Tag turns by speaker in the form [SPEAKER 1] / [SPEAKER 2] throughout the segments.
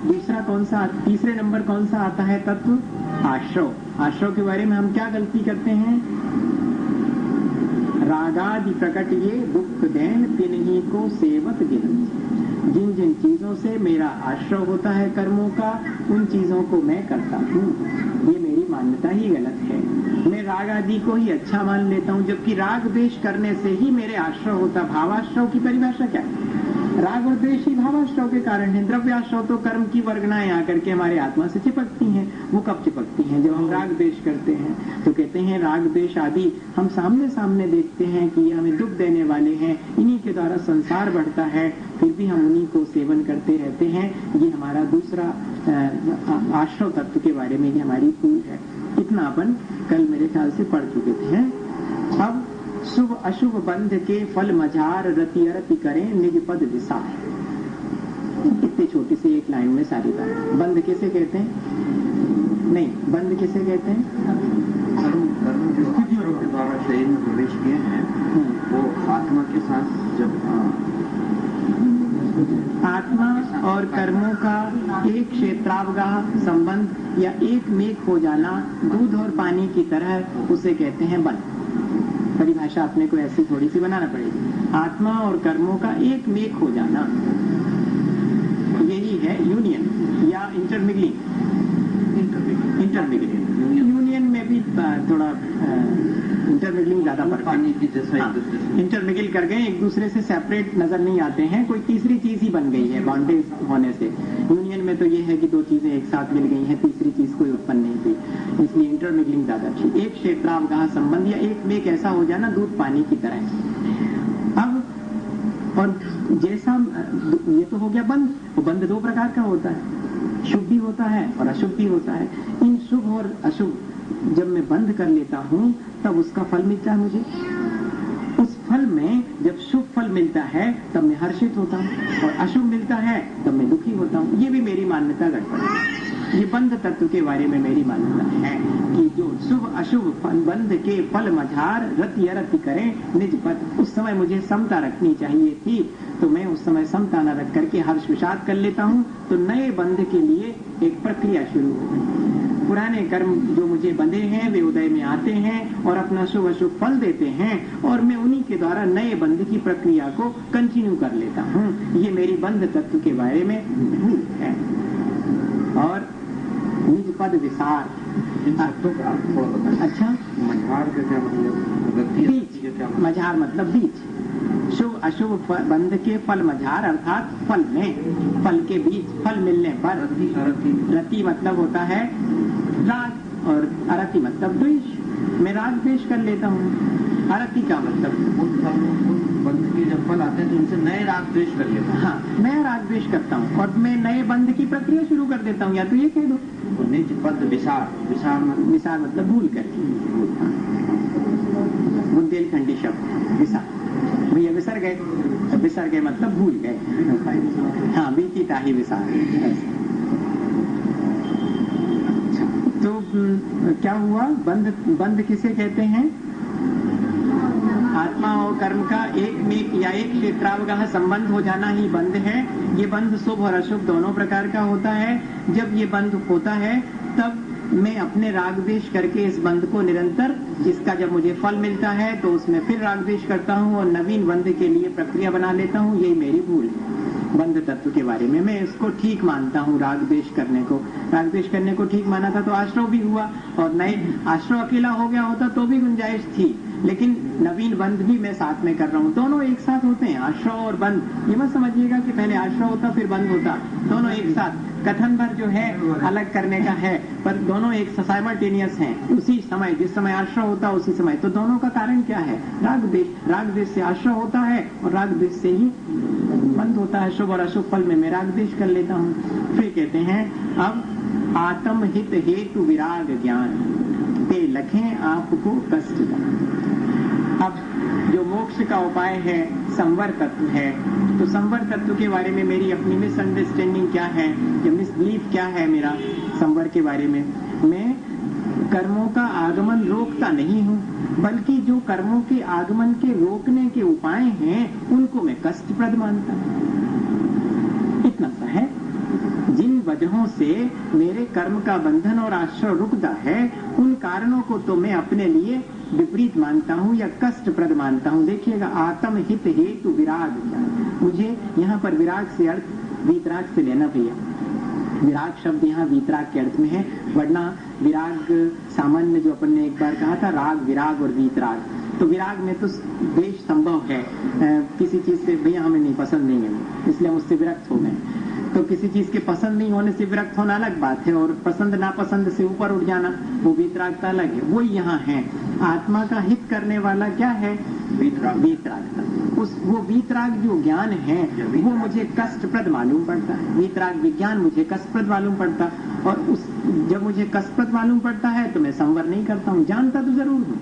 [SPEAKER 1] दूसरा कौन सा, तीसरे नंबर कौन सा आता है तत्व? आश्रव। आश्रव के बारे में हम क्या गलती करते हैं? रागादि प्रकट ये दुख देन तिन्हीं को सेवत गिनती। जिन जिन चीजों से मेरा आश्रय होता है कर्मों का, उन चीजों को मैं करता हूँ। ये मेरी मान्यता ही गलत है। मैं राग आदि को ही अच्छा मान लेता हूँ, जबकि राग द्वेष करने से ही मेरे आश्रय होता। भावाश्रय की परिभाषा क्या है? राग और द्वेष ही भावाश्रय के कारण है। द्रव्याश्रय तो कर्म की वर्गणाएं आकर के हमारे आत्मा से चिपकती हैं। वो कब चिपकती हैं? जब हम राग द्वेष करते हैं। तो कहते हैं राग द्वेष आदि हम सामने सामने देखते हैं कि ये हमें दुख देने वाले हैं, इन्हीं के द्वारा संसार बढ़ता है, फिर भी हम उन्हीं को सेवन करते रहते हैं। ये हमारा दूसरा आश्रय तत्व के बारे में ये हमारी भूल है। इतना अपन कल मेरे ख्याल से पढ़ चुके थे। अब शुभ अशुभ बंध के फल मझार रति अरति करें निज पद विसार। इतनी छोटी सी एक लाइन में सारी बात। बंध किसे कहते हैं? नहीं, बंध किसे कहते हैं?
[SPEAKER 2] स्थितियों के द्वारा शरीर में प्रवेश किए हैं, वो आत्मा के साथ जब
[SPEAKER 1] आत्मा और कर्मों का एक क्षेत्रावगाह संबंध या एक मेघ हो जाना, दूध और पानी की तरह, उसे कहते हैं बंध। परिभाषा अपने को ऐसी थोड़ी सी बनाना पड़ेगी। आत्मा और कर्मों का एक मेघ हो जाना, यही है यूनियन या इंटरमिगलिंग। यूनियन में भी थोड़ा इंटरमिगलिंग ज्यादा
[SPEAKER 2] पानी की जैसा
[SPEAKER 1] इंटरमिगल कर गए, एक दूसरे से सेपरेट नजर नहीं आते हैं, कोई तीसरी चीज ही बन गई है बॉन्डेज होने से। यूनियन में तो ये है कि दो चीजें एक साथ मिल गई हैं, तीसरी चीज कोई उत्पन्न नहीं हुई, इसलिए इंटरमिगलिंग ज्यादा अच्छी। एक क्षेत्रावगाह संबंध या एक में कैसा हो जाना, दूध पानी की तरह। अब और जैसा ये तो हो गया बंध। वो बंध दो प्रकार का होता है, शुभ भी होता है और अशुभ भी होता है। इन शुभ और अशुभ जब मैं बंद कर लेता हूँ तब उसका फल मिलता है मुझे। उस फल में जब शुभ फल मिलता है तब मैं हर्षित होता हूँ, और अशुभ मिलता है तब मैं दुखी होता हूँ। ये भी मेरी मान्यता गड़बड़ है। ये बंध तत्व के बारे में मेरी मान्यता है कि जो शुभ अशुभ बंध के फल मझार रति अरति करें निज पद। उस समय मुझे समता रखनी चाहिए थी, तो मैं उस समय समता न रख करके हर्ष विषाद कर लेता हूँ। तो नए बंध के लिए एक प्रक्रिया शुरू हो गई। पुराने कर्म जो मुझे बंधे हैं वे उदय में आते हैं और अपना शुभ अशुभ फल देते हैं, और मैं उन्हीं के द्वारा नए बंध की प्रक्रिया को कंटिन्यू कर लेता हूँ। ये मेरी बंध तत्व के बारे में भूल है। और निज पद विसार, अच्छा,
[SPEAKER 2] मझार का क्या मतलब?
[SPEAKER 1] बीच। मझार मतलब बीच। शुभ अशुभ बंध के फल मझार अर्थात फल में, फल के बीच फल मिलने पर। रति मतलब होता है राग, और अरति मतलब द्वेष। मैं राग द्वेष कर लेता हूँ। अरति का मतलब
[SPEAKER 2] बंध के जब फल आते हैं तो उनसे नए राग द्वेष कर लेता हूँ।
[SPEAKER 1] हाँ, नया राग द्वेष करता हूँ और मैं नए बंध की प्रक्रिया शुरू कर देता हूँ। या तो ये कह दो
[SPEAKER 2] निज पद विसार।
[SPEAKER 1] विसार मतलब भूल करके, बुंदेलखंडी शब्द विसार। भैया विसर गए, तो विसर गए मतलब भूल गए। हाँ, बीती ताही विसार। तो क्या हुआ? बंध किसे कहते हैं? आत्मा और कर्म का एक में या एक क्षेत्रावगाह संबंध हो जाना ही बंध है। ये बंध शुभ और अशुभ दोनों प्रकार का होता है। जब ये बंध होता है तब मैं अपने राग द्वेष करके इस बंध को निरंतर, इसका जब मुझे फल मिलता है तो उसमें फिर राग द्वेष करता हूँ और नवीन बंध के लिए प्रक्रिया बना लेता हूँ। यही मेरी भूल है बंध तत्व के बारे में। मैं इसको ठीक मानता हूँ, राग द्वेष करने को। राग द्वेष करने को ठीक माना था तो आश्रय भी हुआ, और नए आश्रय अकेला हो गया होता तो भी गुंजाइश थी, लेकिन नवीन बंध भी मैं साथ में कर रहा हूँ। दोनों एक साथ होते हैं, आश्रय और बंध। ये मत समझिएगा कि पहले आश्रय होता फिर बंध होता, दोनों एक साथ। कथन भर जो है अलग करने का है, पर दोनों एक साइमल्टेनियस हैं। उसी समय, जिस समय आश्रय होता उसी समय। तो दोनों का कारण क्या है? राग द्वेष। राग द्वेष से आश्रय होता है और राग द्वेष से ही बंध होता है। शुभ और अशुभ फल में मैं राग द्वेष कर लेता हूँ। फिर कहते हैं अब आत्म हित हेतु विराग ज्ञान ते लखें आपको कष्ट दान। अब जो मोक्ष का उपाय है संवर तत्व है, तो संवर तत्व के बारे में मेरी अपनी मिसअंडरस्टैंडिंग क्या है या मिसबिलीफ क्या है मेरा संवर के बारे में? मैं कर्मों का आगमन रोकता नहीं हूँ, बल्कि जो कर्मों के आगमन के रोकने के उपाय हैं उनको मैं कष्टप्रद मानता हूँ। इतना सा है। जिन वजहों से मेरे कर्म का बंधन और आश्रय रुकता है, उन कारणों को तो मैं अपने लिए विपरीत मानता हूँ या कष्टप्रद मानता हूँ। देखिएगा, आत्म हित हेतु विराग, मुझे यहाँ पर विराग से अर्थ वीतराग से लेना भैया। विराग शब्द यहाँ वीतराग के अर्थ में है, वरना विराग सामान्य जो अपन ने एक बार कहा था, राग विराग और वीतराग, तो विराग में तो द्वेष संभव है, किसी चीज से भैया हमें नहीं पसंद नहीं है इसलिए हम उससे विरक्त हो गए। तो किसी चीज के पसंद नहीं होने से विरक्त होना अलग बात है, और पसंद नापसंद से ऊपर उठ जाना वो वीतरागता अलग है। वो यहाँ है, आत्मा का हित करने वाला क्या है? वीतरागता। वो वीतराग जो ज्ञान है वो मुझे कष्टप्रद मालूम पड़ता है, वीतराग विज्ञान मुझे कष्टप्रद मालूम पड़ता, और उस जब मुझे कष्टप्रद मालूम पड़ता है तो मैं संवर नहीं करता हूँ। जानता तो जरूर हूँ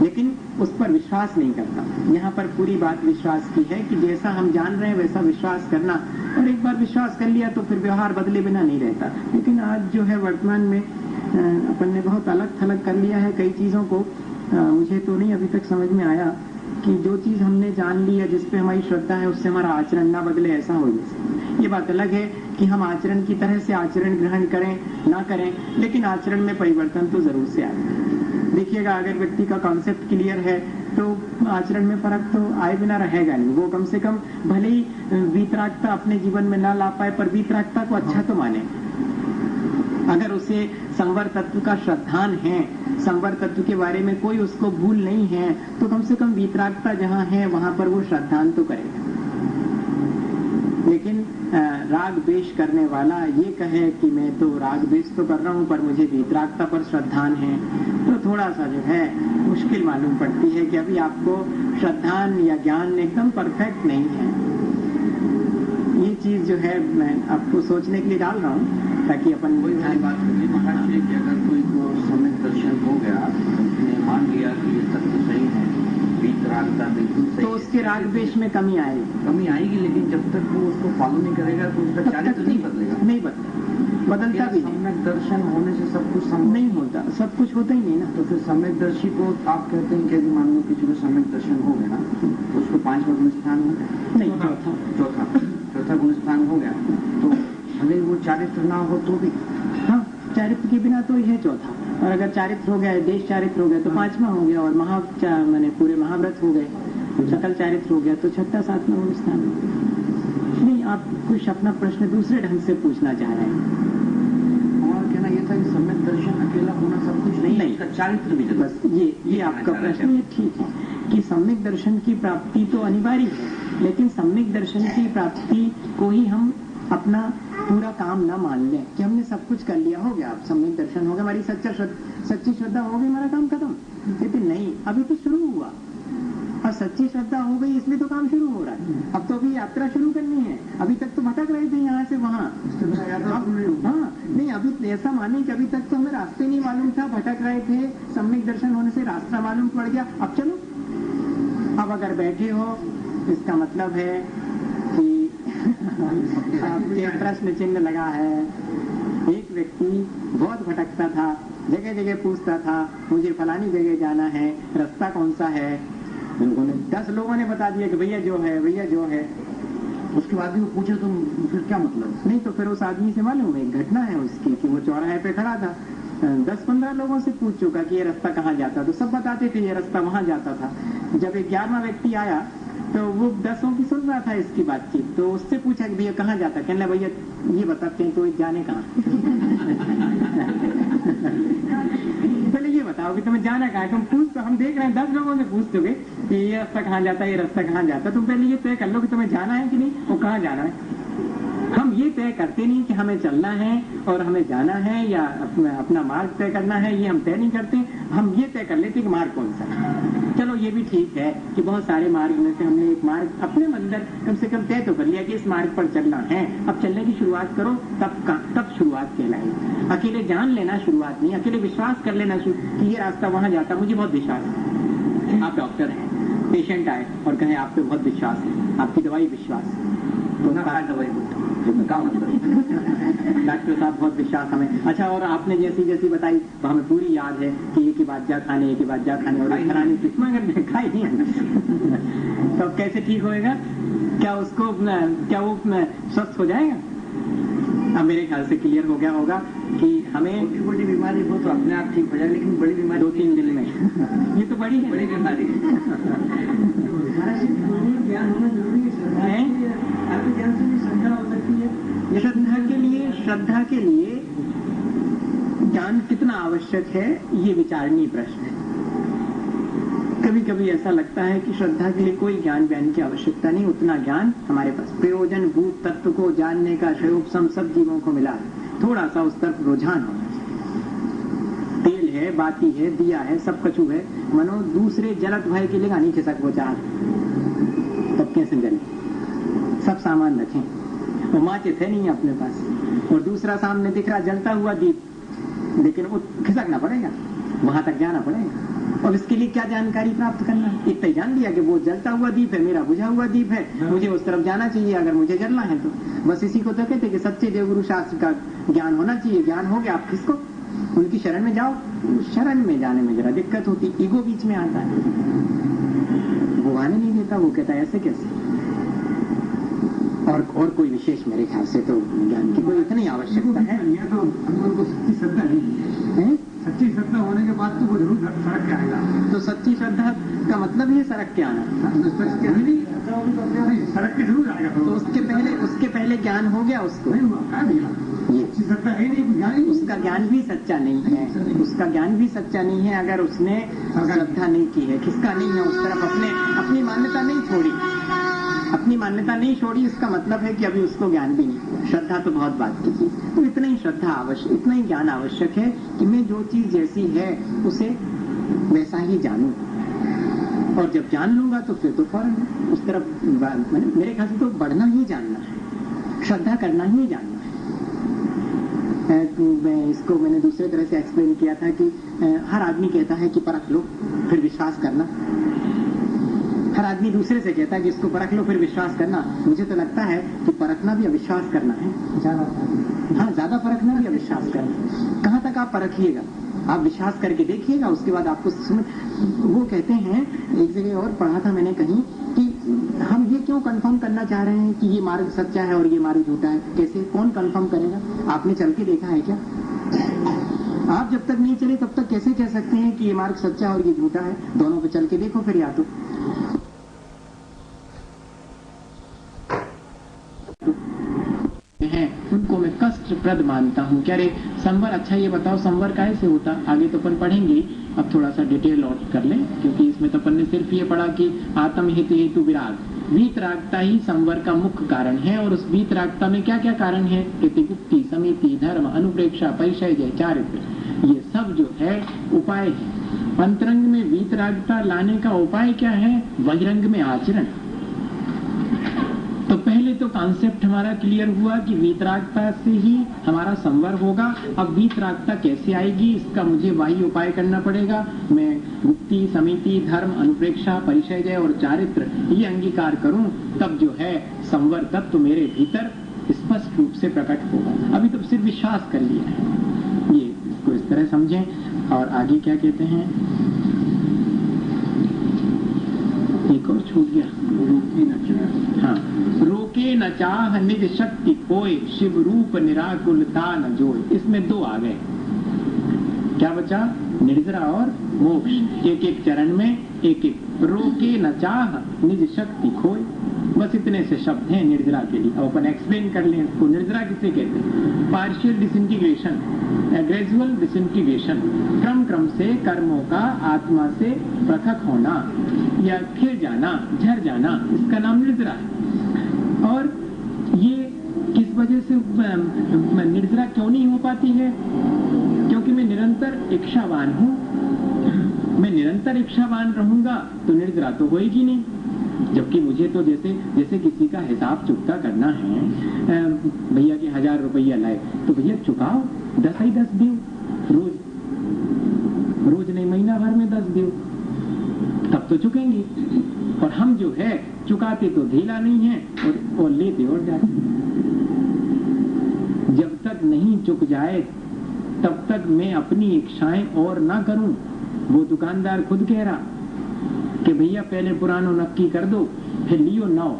[SPEAKER 1] लेकिन उस पर विश्वास नहीं करता। यहाँ पर पूरी बात विश्वास की है कि जैसा हम जान रहे हैं वैसा विश्वास करना, और एक बार विश्वास कर लिया तो फिर व्यवहार बदले बिना नहीं रहता। लेकिन आज जो है वर्तमान में अपन ने बहुत अलग थलग कर लिया है कई चीजों को। मुझे तो नहीं अभी तक समझ में आया कि जो चीज हमने जान ली है, जिस पे हमारी श्रद्धा है, उससे हमारा आचरण ना बदले, ऐसा हो जैसे। ये बात अलग है कि हम आचरण की तरह से आचरण ग्रहण करें ना करें, लेकिन आचरण में परिवर्तन तो जरूर से आए। देखिएगा, अगर व्यक्ति का कॉन्सेप्ट क्लियर है तो आचरण में फर्क तो आए बिना रहेगा नहीं। वो कम से कम भले ही वीतरागता अपने जीवन में ना ला पाए, पर वीतरागता को अच्छा तो माने। अगर उसे संवर तत्व का श्रद्धान है, संवर तत्व के बारे में कोई उसको भूल नहीं है, तो कम से कम वीतरागता जहाँ है वहां पर वो श्रद्धान तो करेगा। लेकिन राग द्वेष करने वाला ये कहे कि मैं तो राग द्वेष तो कर रहा हूँ पर मुझे वीतरागता पर श्रद्धान है, तो थोड़ा सा जो है मुश्किल मालूम पड़ती है कि अभी आपको श्रद्धान या ज्ञान एकदम परफेक्ट नहीं है। ये चीज जो है मैं आपको सोचने के लिए डाल रहा हूँ ताकि अपन
[SPEAKER 2] कोई बात होगी महाशय कि अगर कोई को सम्यक दर्शन हो गया, उसने मान लिया कि ये तत्व सही है, वीतरागता बिल्कुल सही,
[SPEAKER 1] तो उसके राग द्वेष में कमी आएगी।
[SPEAKER 2] लेकिन जब तक वो उसको फॉलो नहीं करेगा तो उसका चारित्र नहीं बदलेगा।
[SPEAKER 1] नहीं बदलता भी नहीं।
[SPEAKER 2] सम्यक दर्शन होने से सब कुछ
[SPEAKER 1] नहीं होता, सब कुछ होता ही नहीं ना।
[SPEAKER 2] तो फिर सम्यक दर्शी को आप कहते हैं कि यदि मान लो किसी को सम्यक दर्शन हो गया ना, तो उसको 5वां गुण स्थान हो गया, नहीं चौथा गुण स्थान हो गया, तो भले वो चारित्र ना हो तो भी,
[SPEAKER 1] हाँ, चारित्र के बिना तो यह चौथा, और अगर चारित्र हो गया, देश चारित्र हो गया तो 5वां हो गया, और मैंने पूरे महाव्रत हो गए, सकल चारित्र हो गया तो 6वां 7वां गुण स्थान हो गया। नहीं, आप कुछ अपना प्रश्न दूसरे ढंग से पूछना चाह रहे हैं।
[SPEAKER 2] हमारा कहना यह था कि सम्यक दर्शन अकेला होना सब कुछ नहीं, इसका चारित्र भी
[SPEAKER 1] बस ये आपका प्रश्न ये ठीक है कि सम्यक दर्शन की प्राप्ति तो अनिवार्य है, लेकिन सम्यक दर्शन की प्राप्ति को ही हम अपना पूरा काम ना मान लें कि हमने सब कुछ कर लिया, हो गया, अब सम्यक दर्शन हो गया, हमारी सच्ची श्रद्धा हो गई, हमारा काम खत्म। लेकिन नहीं, अभी तो शुरू हुआ, और सच्ची श्रद्धा हो गई इसलिए तो काम शुरू हो रहा है। अब तो अभी यात्रा शुरू करनी है, अभी तक तो भटक रहे थे यहाँ से वहाँ। हाँ, नहीं, अभी ऐसा माने कि अभी तक तो हमें रास्ते नहीं मालूम था, भटक रहे थे, सम्यक दर्शन होने से रास्ता मालूम पड़ गया, अब चलो। अब अगर बैठे हो इसका मतलब है कि आपके प्रश्न चिन्ह लगा है। एक व्यक्ति बहुत भटकता था, जगह जगह पूछता था मुझे फलानी जगह जाना है, रास्ता कौन सा है, उन्होंने 10 लोगों ने बता दिया कि भैया जो है, भैया जो है।
[SPEAKER 2] उसके बाद भी वो पूछे तो फिर क्या मतलब?
[SPEAKER 1] नहीं, तो फिर उस आदमी से मालूम है, एक घटना है उसकी कि वो चौराहे पे खड़ा था, 10-15 लोगों से पूछ चुका कि ये रास्ता कहाँ जाता, तो सब बताते थे ये रास्ता वहां जाता था। जब 11वां व्यक्ति आया तो वो 10 की सुन रहा था इसकी बातचीत, तो उससे पूछा कि भैया कहाँ जाता, कहने भैया ये बताते हैं तो जाने कहाँ। पहले ये बताओ कि तुम्हें जाना कहाँ है, तुम पूछ, तो हम देख रहे हैं 10 लोगों से पूछ चुके कि ये रास्ता कहाँ जाता है, ये रास्ता कहाँ जाता है, तुम पहले ये तय कर लो कि तुम्हें जाना है कि नहीं, वो कहाँ जाना है। हम ये तय करते नहीं कि हमें चलना है और हमें जाना है या अपना मार्ग तय करना है, ये हम तय नहीं करते। हम ये तय कर लेते कि मार्ग कौन सा है। चलो ये भी ठीक है कि बहुत सारे मार्ग में से हमने एक मार्ग अपने अंदर कम से कम तय तो कर लिया कि इस मार्ग पर चलना है, अब चलने की शुरुआत करो, तब शुरुआत कहलाएगी। अकेले जान लेना शुरुआत नहीं, अकेले विश्वास कर लेना कि ये रास्ता वहां जाता, मुझे बहुत विश्वास है। आप डॉक्टर हैं, पेशेंट आए और कहें आप पे बहुत विश्वास है, आपकी दवाई विश्वास है, तो दवाई डॉक्टर साहब बहुत विश्वास हमें। अच्छा, और आपने जैसी बताई तो हमें पूरी याद है कि ये की बात जा खाने, ये की बात जा खाने, और खरानी मगर खाई नहीं तो कैसे ठीक होएगा? क्या वो स्वस्थ हो जाएगा? अब मेरे ख्याल से क्लियर हो गया होगा कि हमें
[SPEAKER 2] छोटी मोटी बीमारी हो तो अपने आप ठीक हो जाए, लेकिन बड़ी बीमारी
[SPEAKER 1] 2-3 दिन में ये तो बड़ी है,
[SPEAKER 2] बड़ी बीमारी है।
[SPEAKER 1] ज्ञान होना जरूरी है। आपके ज्ञान से भी श्रद्धा हो सकती है। श्रद्धा के लिए ज्ञान कितना आवश्यक है, ये विचारणीय प्रश्न है। कभी कभी ऐसा लगता है कि श्रद्धा के लिए कोई ज्ञान व्यान की आवश्यकता नहीं, उतना ज्ञान हमारे पास प्रयोजन भूत तत्व को जानने का शयोपशम सब जीवों को मिला है। थोड़ा सा उस तरफ रुझान होना चाहिए। तेल है, बाती है, दिया है, सब कछु है, मनो दूसरे जलत भय के लिए नहीं खिसक वो चाह तब कैसे जले। सब सामान रखें, वो माचिस है नहीं अपने पास, और दूसरा सामने दिख रहा जलता हुआ दीप, लेकिन वो खिसकना पड़ेगा, वहां तक जाना पड़ेगा। और इसके लिए क्या जानकारी प्राप्त करना है? इतना ही जान लिया कि वो जलता हुआ दीप है, मेरा बुझा हुआ दीप है, मुझे उस तरफ जाना चाहिए अगर मुझे जलना है तो। बस इसी को तो कहते कि सच्चे देवगुरु शास्त्र का ज्ञान होना चाहिए। ज्ञान हो गया, आप किसको उनकी शरण में जाओ। शरण में जाने में जरा दिक्कत होती, ईगो बीच में आता है, वो आने नहीं देता, वो कहता है ऐसे कैसे। और कोई विशेष मेरे ख्याल से तो ज्ञान की कोई इतनी आवश्यकता है।
[SPEAKER 3] यह तो अंदर को सच्ची श्रद्धा नहीं है। सच्ची श्रद्धा होने के बाद तो वो जरूर सड़क के आएगा।
[SPEAKER 1] तो सच्ची श्रद्धा का मतलब ही है सड़क के आना।
[SPEAKER 3] सड़क के जरूर आएगा।
[SPEAKER 1] तो उसके पहले ज्ञान हो गया उसको।
[SPEAKER 3] ये सच्ची श्रद्धा है नहीं,
[SPEAKER 1] उसका ज्ञान भी सच्चा नहीं है, उसका ज्ञान भी सच्चा नहीं है अगर उसने श्रद्धा नहीं की है, खिसका नहीं है उस तरफ, अपनी मान्यता नहीं छोड़ी। अपनी मान्यता नहीं छोड़ी, इसका मतलब है कि अभी उसको ज्ञान भी नहीं हुआ। श्रद्धा तो बहुत बात की थी। तो इतना ही श्रद्धा आवश्यक, इतना ही ज्ञान आवश्यक है कि मैं जो चीज जैसी है उसे वैसा ही जानूं, और जब जान लूंगा तो फिर तो फौरन उस तरफ मेरे ख्याल से तो बढ़ना ही जानना है, श्रद्धा करना ही जानना है। तो मैंने दूसरे तरह से एक्सप्लेन किया था कि हर आदमी कहता है कि परख लो फिर विश्वास करना। हर आदमी दूसरे से कहता है कि इसको परख लो फिर विश्वास करना। मुझे तो लगता है कि परखना भी अविश्वास करना है, ज्यादा परखना भी अविश्वास करना। कहाँ तक आप परखिएगा, आप विश्वास करके देखिएगा, उसके बाद आपको समझ। वो कहते हैं, एक जगह और पढ़ा था मैंने कहीं, कि हम ये क्यों कंफर्म करना चाह रहे हैं कि ये मार्ग सच्चा है और ये मार्ग झूठा है? कैसे, कौन कंफर्म करेगा? आपने चल के देखा है क्या? आप जब तक नहीं चले तब तक कैसे कह सकते हैं कि ये मार्ग सच्चा है और ये झूठा है? दोनों पे चल के देखो फिर। या तो हैं उनको मैं कष्टप्रद मानता हूँ। क्या रे संवर, अच्छा ये बताओ संवर कैसे होता? आगे तो अपन पढ़ेंगे, अब थोड़ा सा डिटेल और कर लें, क्योंकि इसमें तो अपन ने सिर्फ ये पढ़ा कि आत्म हित हेतु विराग, वीतरागता ही संवर का मुख्य कारण है। और उस वीतरागता में क्या क्या कारण है? गुप्ति, समिति, धर्म, अनुप्रेक्षा, परिचय, जय, चारित्र, ये सब जो है उपाय है। अंतरंग में वीतरागता लाने का उपाय क्या है? बहिरंग में आचरण। तो पहले तो कॉन्सेप्ट हमारा क्लियर हुआ कि वीतरागता से ही हमारा संवर होगा। अब वीतरागता कैसे आएगी, इसका मुझे बाह्य उपाय करना पड़ेगा। मैं गुप्ति, समिति, धर्म, अनुप्रेक्षा, परिचय और चारित्र ये अंगीकार करूं, तब जो है संवर तत्व मेरे भीतर स्पष्ट रूप से प्रकट होगा। अभी तो सिर्फ विश्वास कर लिया है, ये इसको इस तरह समझें। और आगे क्या कहते हैं, एक और छूट गया, हाँ, रोके न चाह निज शक्ति कोय, शिव रूप निराकुलता न जोय। इसमें दो आ गए, क्या बचा? निर्जरा और मोक्ष। एक एक चरण में एक एक। रोके न चाह निज शक्ति खोय, बस इतने से शब्द हैं निर्जरा के लिए। अब अपन एक्सप्लेन कर लें इसको। निर्जरा किसे कहते हैं? पार्शियल डिसइंटीग्रेशन, ग्रेजुअल डिसइंटीग्रेशन, क्रम क्रम से कर्मों का आत्मा से पृथक होना या खिल जाना, झर जाना, इसका नाम निर्जरा है। और ये किस वजह से निर्जरा क्यों नहीं हो पाती है? क्योंकि मैं निरंतर इच्छावान हूँ। मैं निरंतर इच्छावान रहूंगा तो निर्जरा तो होएगी नहीं। जबकि मुझे तो जैसे किसी का हिसाब चुकता करना है, भैया के 1000 रुपया लाए तो भैया चुकाओ, 10 ही 10 दियो, रोज नहीं, महीना भर में 10 दियो, तब तो चुकेंगे। और हम जो है चुकाते तो ढीला नहीं है और लेते और जाते। जब तक नहीं चुक जाए तब तक मैं अपनी इच्छाएं और ना करूं। वो दुकानदार खुद कह रहा कि भैया पहले पुरानो नक्की कर दो फिर लियो नौ,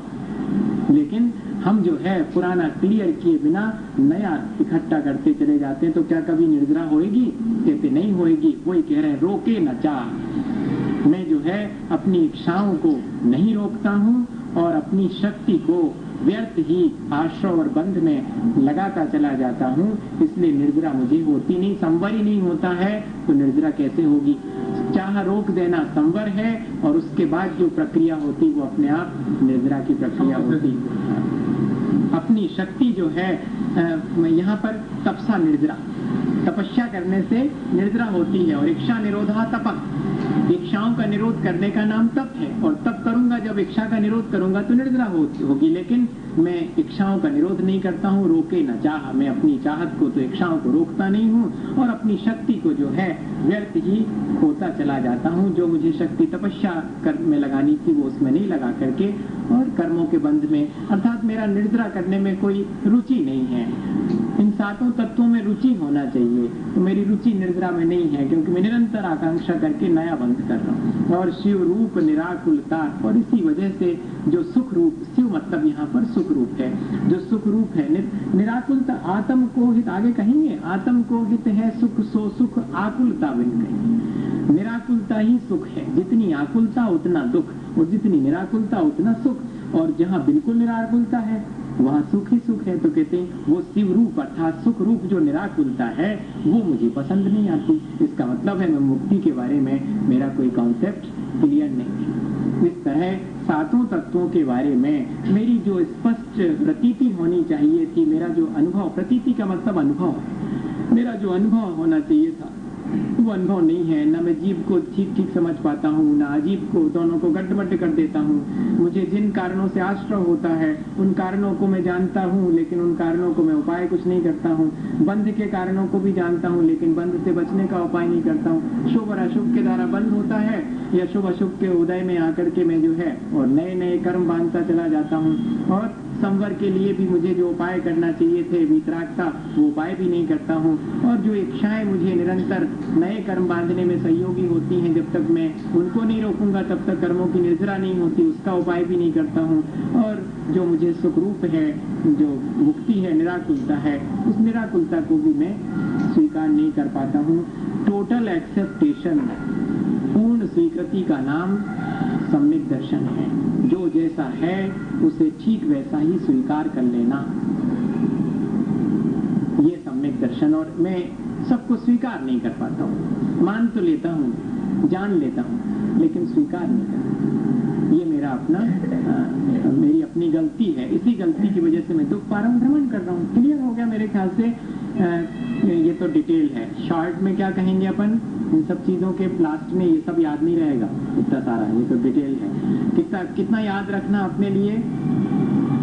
[SPEAKER 1] लेकिन हम जो है पुराना क्लियर किए बिना नया इकट्ठा करते चले जाते हैं। तो क्या कभी निर्जरा होएगी? कहते नहीं होएगी। वही कह रहे हैं, रोके न चाह। मैं जो है अपनी इच्छाओं को नहीं रोकता हूँ और अपनी शक्ति को व्यर्थ ही आश्रय और बंध में लगाता चला जाता हूँ। इसलिए निर्जरा मुझे होती नहीं, संवर ही नहीं होता है तो निर्जरा कैसे होगी? चाह रोक देना संवर है और उसके बाद जो प्रक्रिया होती वो अपने आप निर्जरा की प्रक्रिया होती। अपनी शक्ति जो है यहाँ पर तपसा निर्जरा, तपस्या करने से निर्जरा होती है। और इच्छा निरोधा तपक, इच्छाओं का निरोध करने का नाम तप है। और तप करूंगा, जब इच्छा का निरोध करूंगा तो निर्जरा होगी। लेकिन मैं इच्छाओं का निरोध नहीं करता हूँ, रोके न चाह। मैं अपनी चाहत को तो इच्छाओं को रोकता नहीं हूँ और अपनी शक्ति को जो है व्यर्थ ही खोता चला जाता हूँ। जो मुझे शक्ति तपस्या में लगानी थी वो उसमें नहीं लगा करके और कर्मों के बंध में, अर्थात मेरा निर्जरा करने में कोई रुचि नहीं है। इन सातों तत्वों में रुचि होना चाहिए, तो मेरी रुचि निर्जरा में नहीं है, क्योंकि मैं निरंतर आकांक्षा करके नया बंध कर रहा हूँ। और शिव रूप निराकुलता, और इसी वजह से जो सुख रूप, शिव मतलब यहाँ पर सुख रूप है, जो सुख रूप है निराकुलता, आत्म को हित, आगे कहेंगे आत्म को हित है सुख सो सुख आकुलता बिन कहीं। निराकुलता ही सुख है, जितनी आकुलता उतना दुख, और जितनी निराकुलता उतना सुख। और जहाँ बिल्कुल निराकुलता है वहाँ सुख ही सुख है। तो कहते हैं वो शिव रूप अर्थात सुख रूप जो निराकुलता है वो मुझे पसंद नहीं आती। इसका मतलब है मैं मुक्ति के बारे में मेरा कोई कॉन्सेप्ट क्लियर नहीं है। इस तरह सातों तत्वों के बारे में मेरी जो स्पष्ट प्रतीति होनी चाहिए थी, मेरा जो अनुभव, प्रतीति का मतलब अनुभव, मेरा जो अनुभव होना चाहिए था वो अनुभव नहीं है। न मैं जीव को ठीक ठीक समझ पाता हूँ, न अजीब को, दोनों को गड्ढमड्ढ कर देता हूँ। मुझे जिन कारणों से आश्रय होता है उन कारणों को मैं जानता हूँ, लेकिन उन कारणों को मैं उपाय कुछ नहीं करता हूँ। बंध के कारणों को भी जानता हूँ, लेकिन बंध से बचने का उपाय नहीं करता हूँ। शुभ और अशुभ के द्वारा बंध होता है या शुभ अशुभ के उदय में आकर के मैं जो है और नए नए कर्म बांधता चला जाता हूँ। और संवर के लिए भी मुझे जो उपाय करना चाहिए थे, वितरागता, वो उपाय भी नहीं करता हूँ। और जो इच्छाएं मुझे निरंतर नए कर्म बांधने में सहयोगी होती हैं, जब तक मैं उनको नहीं रोकूंगा तब तक कर्मों की निर्जरा नहीं होती, उसका उपाय भी नहीं करता हूँ। और जो मुझे सुख रूप है, जो मुक्ति है, निराकुलता है, उस निराकुलता को भी मैं स्वीकार नहीं कर पाता हूँ। टोटल एक्सेप्टेशन, पूर्ण स्वीकृति का नाम सम्यक दर्शन है। जो जैसा है उसे ठीक वैसा ही स्वीकार कर लेना, ये सम्यक दर्शन। और मैं सबको स्वीकार नहीं कर पाता हूँ, मान तो लेता हूँ, जान लेता हूँ, लेकिन स्वीकार नहीं करता। ये मेरा अपना मेरी अपनी गलती है। इसी गलती की वजह से मैं दुख पा रहा हूँ, भ्रमण कर रहा हूँ। क्लियर हो गया मेरे ख्याल से। ये तो डिटेल है। शॉर्ट में क्या कहेंगे अपन, इन सब चीजों के लास्ट में ये सब याद नहीं रहेगा इतना सारा, ये तो डिटेल है। कितना याद रखना अपने लिए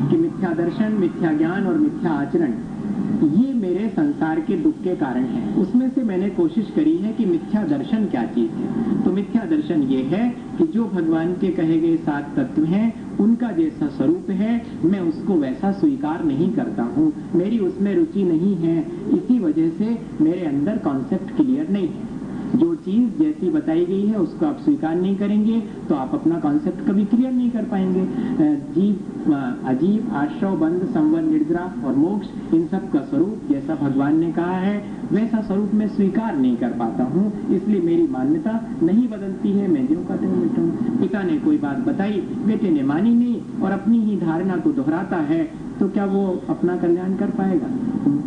[SPEAKER 1] कि मिथ्या दर्शन, मिथ्या ज्ञान और मिथ्या आचरण ये मेरे संसार के दुख के कारण है। उसमें से मैंने कोशिश करी है कि मिथ्या दर्शन क्या चीज है। तो मिथ्या दर्शन ये है कि जो भगवान के कहे गए 7 तत्व हैं उनका जैसा स्वरूप है मैं उसको वैसा स्वीकार नहीं करता हूँ, मेरी उसमें रुचि नहीं है। इसी वजह से मेरे अंदर कॉन्सेप्ट क्लियर नहीं है। जो चीज जैसी बताई गई है उसको आप स्वीकार नहीं करेंगे तो आप अपना कॉन्सेप्ट कभी क्लियर नहीं कर पाएंगे। जीव, अजीब, आश्रव, बंध, संवर, निर्जरा और मोक्ष, इन सब का स्वरूप जैसा भगवान ने कहा है वैसा स्वरूप मैं स्वीकार नहीं कर पाता हूँ। इसलिए मेरी मान्यता नहीं बदलती है, मैं ज्यों का त्यों बैठा हूँ। पिता ने कोई बात बताई, बेटे ने मानी नहीं और अपनी ही धारणा को दोहराता है, तो क्या वो अपना कल्याण कर पाएगा?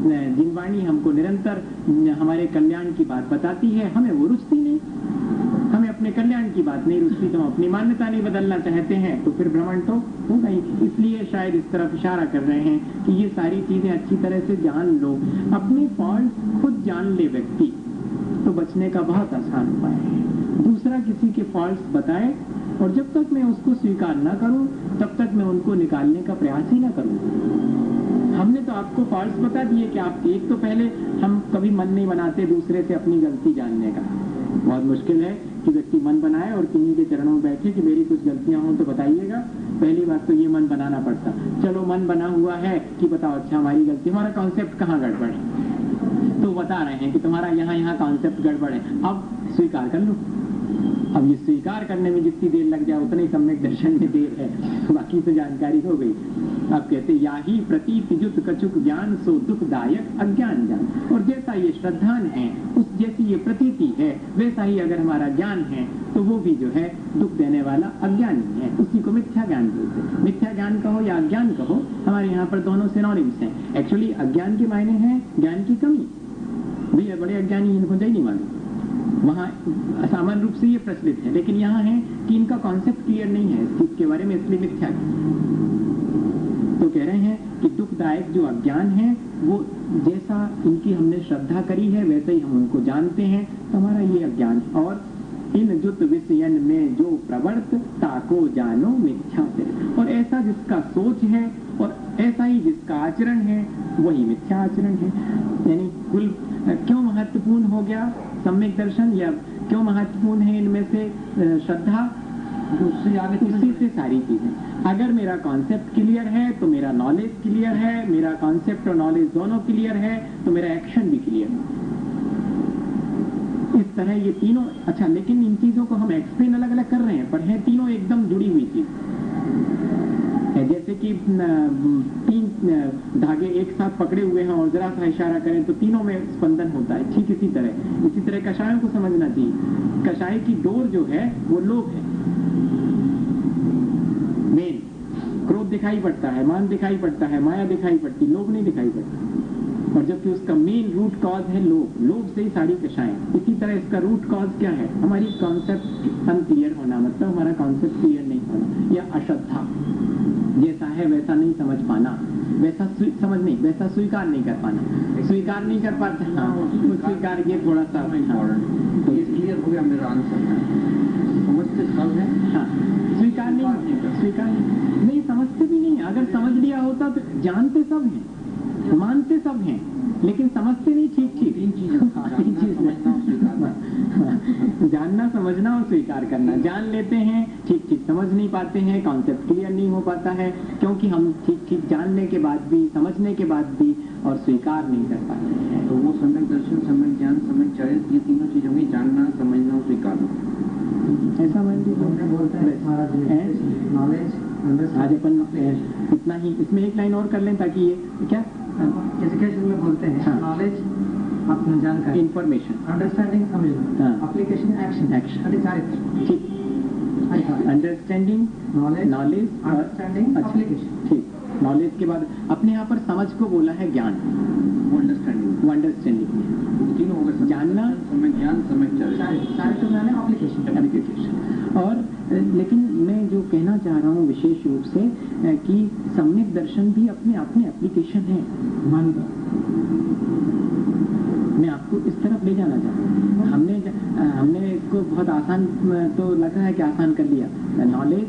[SPEAKER 1] जिनवाणी हमको निरंतर हमारे कल्याण की बात बताती है, हमें वो रुचती नहीं, हमें अपने कल्याण की बात नहीं रुचती, तो हम अपनी मान्यता नहीं बदलना चाहते हैं, तो फिर भ्रमण तो होगा ही। इसलिए शायद इस तरफ इशारा कर रहे हैं कि ये सारी चीजें अच्छी तरह से जान लो। अपनी फॉल्ट खुद जान ले व्यक्ति तो बचने का बहुत आसान उपाय है। दूसरा किसी के फॉल्ट्स बताए और जब तक मैं उसको स्वीकार न करूं तब तक मैं उनको निकालने का प्रयास ही न करूं। हमने तो आपको फॉल्ट्स बता दिए कि आप एक, तो पहले हम कभी मन नहीं बनाते दूसरे से अपनी गलती जानने का। बहुत मुश्किल है कि व्यक्ति मन बनाए और किन्हीं के चरणों में बैठे कि मेरी कुछ गलतियां हों तो बताइएगा। पहली बात तो ये मन बनाना पड़ता। चलो मन बना हुआ है कि बताओ अच्छा हमारी गलती, हमारा कॉन्सेप्ट कहाँ गड़बड़ है, तो बता रहे हैं कि तुम्हारा यहाँ कॉन्सेप्ट गड़बड़ है, अब स्वीकार कर लो। अब ये स्वीकार करने में जितनी देर लग जाए उतने सम्यक दर्शन में देर है, बाकी तो जानकारी हो गई। आप कहते या ही प्रतीति जुत कछुक ज्ञान सो दुखदायक अज्ञान जान। और जैसा ये श्रद्धान है, उस जैसी ये प्रतीति है, वैसा ही अगर हमारा ज्ञान है तो वो भी जो है दुख देने वाला अज्ञान ही है। उसी को मिथ्या ज्ञान बोलते हैं। मिथ्या ज्ञान कहो या अज्ञान कहो, हमारे यहाँ पर दोनों सिनोनिम्स हैं। एक्चुअली अज्ञान के मायने हैं ज्ञान की कमी। भैया बड़े अज्ञानी, इनको नहीं मालूम, वहाँ सामान्य रूप से ये प्रचलित है, लेकिन यहाँ है कि इनका कॉन्सेप्ट क्लियर नहीं है इस चीज के बारे में, इसलिए मिथ्या। तो कह रहे हैं कि दुखदायक जो अज्ञान है वो जैसा इनकी हमने श्रद्धा करी है वैसे ही हम उनको जानते हैं, तो हमारा ये अज्ञान। और इन जुत विषयन में जो प्रवर्त ताको जानो मिथ्या से, और ऐसा जिसका सोच है और ऐसा ही जिसका आचरण है वही मिथ्या आचरण है। यानी कुल क्यों महत्वपूर्ण हो गया सम्यक दर्शन, या क्यों महत्वपूर्ण है इनमें से श्रद्धा, उससे आगे उसी से सारी चीजें। अगर मेरा कॉन्सेप्ट क्लियर है तो मेरा नॉलेज क्लियर है, मेरा कॉन्सेप्ट और नॉलेज दोनों क्लियर है तो मेरा एक्शन भी क्लियर है। इस तरह ये तीनों, अच्छा लेकिन इन चीजों को हम एक्सप्लेन अलग अलग कर रहे हैं, पर है तीनों एकदम जुड़ी हुई चीज। जैसे कि 3 धागे एक साथ पकड़े हुए हैं और जरा सा इशारा करें तो तीनों में स्पंदन होता है। ठीक इसी तरह कषायों को समझना चाहिए। कषाय की डोर जो है वो लोभ है, मेन क्रोध दिखाई पड़ता है, मान दिखाई पड़ता है, माया दिखाई पड़ती, लोभ नहीं दिखाई पड़ता। और जबकि उसका मेन रूट कॉज है लोभ, लोभ से ही सारी कषाएं। इसी तरह इसका रूट कॉज क्या है? हमारी कॉन्सेप्ट अनक्लियर होना, मतलब हमारा कॉन्सेप्ट क्लियर नहीं होना, या अश्रद्धा। जैसा है वैसा नहीं समझ पाना, वैसा समझ नहीं, वैसा स्वीकार नहीं कर पाना, स्वीकार नहीं कर पाते। हाँ, स्वीकार ये थोड़ा सा इम्पोर्टेंट,
[SPEAKER 2] तो ये क्लियर हो गया मेरा आंसर। समझते सब है,
[SPEAKER 1] हाँ, स्वीकार नहीं समझते भी नहीं। अगर समझ लिया होता तो जानते सब हैं, मानते सब हैं, लेकिन समझते नहीं। ठीक
[SPEAKER 2] 3 चीजें
[SPEAKER 1] जानना, समझना और स्वीकार करना। जान लेते हैं, ठीक समझ नहीं पाते हैं, कॉन्सेप्ट क्लियर नहीं हो पाता है, क्योंकि हम ठीक जानने के बाद भी, समझने के बाद भी और स्वीकार नहीं कर पाते हैं।
[SPEAKER 2] तो वो सम्यक दर्शन, सम्यक ज्ञान, सम्यक चरित्र, ये तीनों चीज होंगी, जानना, समझना और स्वीकारना।
[SPEAKER 1] ऐसा मान
[SPEAKER 3] नॉलेज
[SPEAKER 1] आज अपन इतना ही, इसमें एक लाइन और कर लें ताकि ये क्या
[SPEAKER 3] कैसे में बोलते हैं, नॉलेज अपना जानकारी,
[SPEAKER 1] इंफॉर्मेशन,
[SPEAKER 3] अंडरस्टैंडिंग समझना, एप्लीकेशन एक्शन, चारित्र।
[SPEAKER 1] ठीक, अंडरस्टैंडिंग, नॉलेज,
[SPEAKER 3] अंडरस्टैंडिंग, एप्लीकेशन।
[SPEAKER 1] ठीक, नॉलेज के बाद अपने यहाँ पर समझ को बोला है ज्ञान, अंडरस्टैंडिंग
[SPEAKER 2] तीनों हो गए,
[SPEAKER 1] जानना,
[SPEAKER 2] सम्यक ज्ञान, सम्यक चरित्र,
[SPEAKER 1] एप्लीकेशन। और लेकिन मैं जो कहना चाह रहा हूँ विशेष रूप से कि सम्यक दर्शन भी अपने एप्लीकेशन है। मैं आपको इस तरफ ले जाना चाहता हूँ। हमने इसको बहुत आसान तो लगा है कि आसान कर लिया, नॉलेज,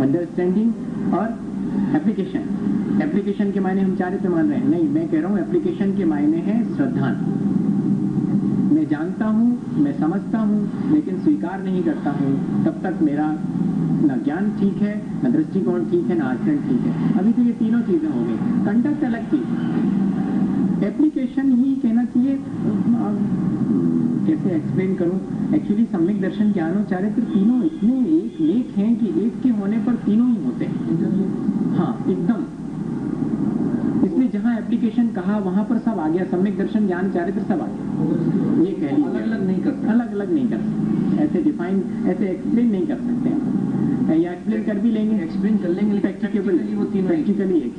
[SPEAKER 1] अंडरस्टैंडिंग और एप्लीकेशन। एप्लीकेशन के मायने हम चारित्र मान रहे हैं, नहीं, मैं कह रहा हूँ एप्लीकेशन के मायने है श्रद्धान। मैं जानता हूँ, मैं समझता हूँ, लेकिन स्वीकार नहीं करता हूँ, तब तक मेरा न ज्ञान ठीक है, न दृष्टिकोण ठीक है, न आचरण ठीक है। अभी तो ये तीनों चीजें हो गई। कंडक्ट अलग चीज, एप्लीकेशन ही कहना चाहिए। कैसे एक्सप्लेन करूं? एक्चुअली सम्यक दर्शन, ज्ञान और चारित्र तीनों इतने एक लेख हैं कि एक के होने पर तीनों ही होते हैं। हाँ, एकदम। इसलिए जहाँ एप्लीकेशन कहा वहां पर सब आ गया, सम्यक दर्शन, ज्ञान, चारित्र सब आ गया। ये कह लीजिए अलग नहीं कर सकते, ऐसे डिफाइन, ऐसे एक्सप्लेन नहीं कर सकते, या एक्सप्लेन कर भी लेंगे,
[SPEAKER 2] एक्सप्लेन कर लेंगे,
[SPEAKER 1] प्रैक्टिकली वो तीनों प्रैक्टिकली एक